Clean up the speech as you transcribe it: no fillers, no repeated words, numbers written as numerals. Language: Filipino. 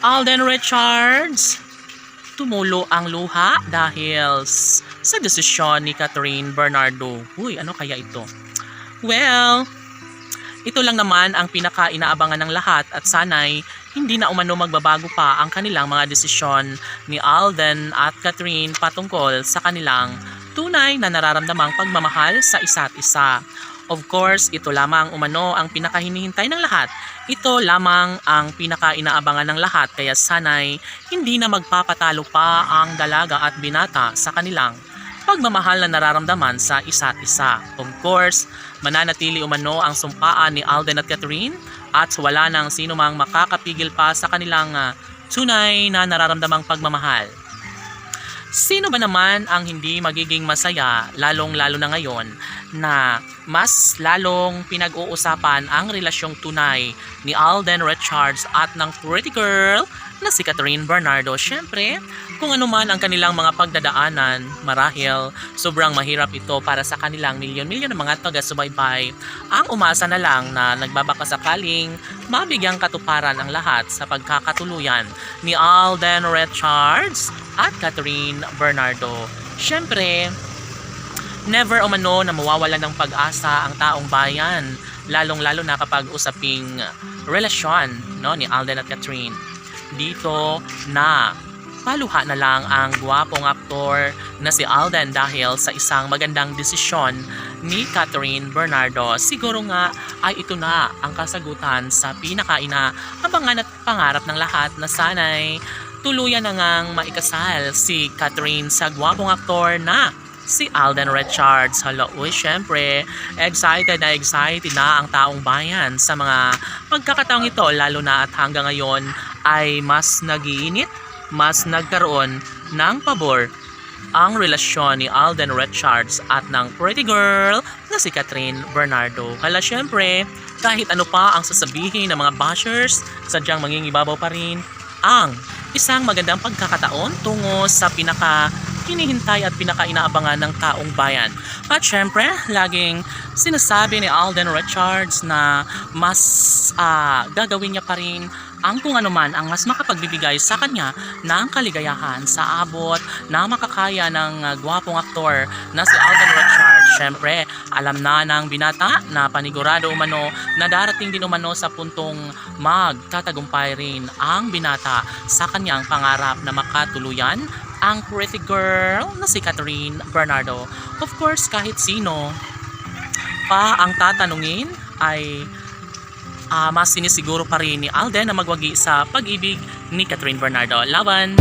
Alden Richards. Tumulo ang luha dahil sa desisyon ni Catherine Bernardo. Uy, ano kaya ito? Well, ito lang naman ang pinaka-inaabangan ng lahat at sana'y hindi na umano magbabago pa ang kanilang mga desisyon ni Alden at Catherine patungkol sa kanilang tunay na nararamdamang pagmamahal sa isa't isa. Of course, ito lamang umano ang pinakahinihintay ng lahat. Ito lamang ang pinaka-inaabangan ng lahat kaya sana'y hindi na magpapatalo pa ang dalaga at binata sa kanilang pagmamahal na nararamdaman sa isa't isa. Of course, mananatili umano ang sumpaan ni Alden at Catherine at wala nang sino mang makakapigil pa sa kanilang tunay na nararamdamang pagmamahal. Sino ba naman ang hindi magiging masaya lalong-lalo na ngayon na mas lalong pinag-uusapan ang relasyong tunay ni Alden Richards at ng pretty girl na si Catherine Bernardo? Syempre, kung ano man ang kanilang mga pagdadaanan, marahil sobrang mahirap ito para sa kanilang milyon-milyon na mga taga-subaybay. Ang umasa na lang na nagbabakasakaling mabigyang katuparan ang lahat sa pagkakatuluyan ni Alden Richards at Catherine Bernardo. Syempre, never umano na mawawala ng pag-asa ang taong bayan, lalong-lalo na kapag usaping relasyon, no, ni Alden at Catherine. Dito na paluha na lang ang gwapong aktor na si Alden dahil sa isang magandang desisyon ni Catherine Bernardo. Siguro nga ay ito na ang kasagutan sa pinaka-inaabangan at pangarap ng lahat na sana'y tuluyan na ngang maikasal si Catherine sa gwapong aktor na si Alden Richards. Hala, uy, syempre, excited na ang taong bayan sa mga pagkakataong ito, lalo na at hanggang ngayon ay mas nagiinit, mas nagkaroon ng pabor ang relasyon ni Alden Richards at ng pretty girl na si Catherine Bernardo. Hala, syempre, kahit ano pa ang sasabihin ng mga bashers, sadyang mangingibabaw pa rin ang isang magandang pagkakataon tungo sa hinihintay at pinaka-inaabangan ng taong bayan. At syempre, laging sinasabi ni Alden Richards na mas gagawin niya pa rin ang kung ano man ang mas makapagbibigay sa kanya ng kaligayahan sa abot na makakaya ng gwapong aktor na si Alden Richards. Syempre, alam na ng binata na panigurado umano na darating din umano sa puntong magtatagumpay rin ang binata sa kanyang pangarap na makatuluyan ang pretty girl na si Catherine Bernardo. Of course, kahit sino pa ang tatanungin ay mas sinisiguro pa rin ni Alden na magwagi sa pag-ibig ni Catherine Bernardo. Laban!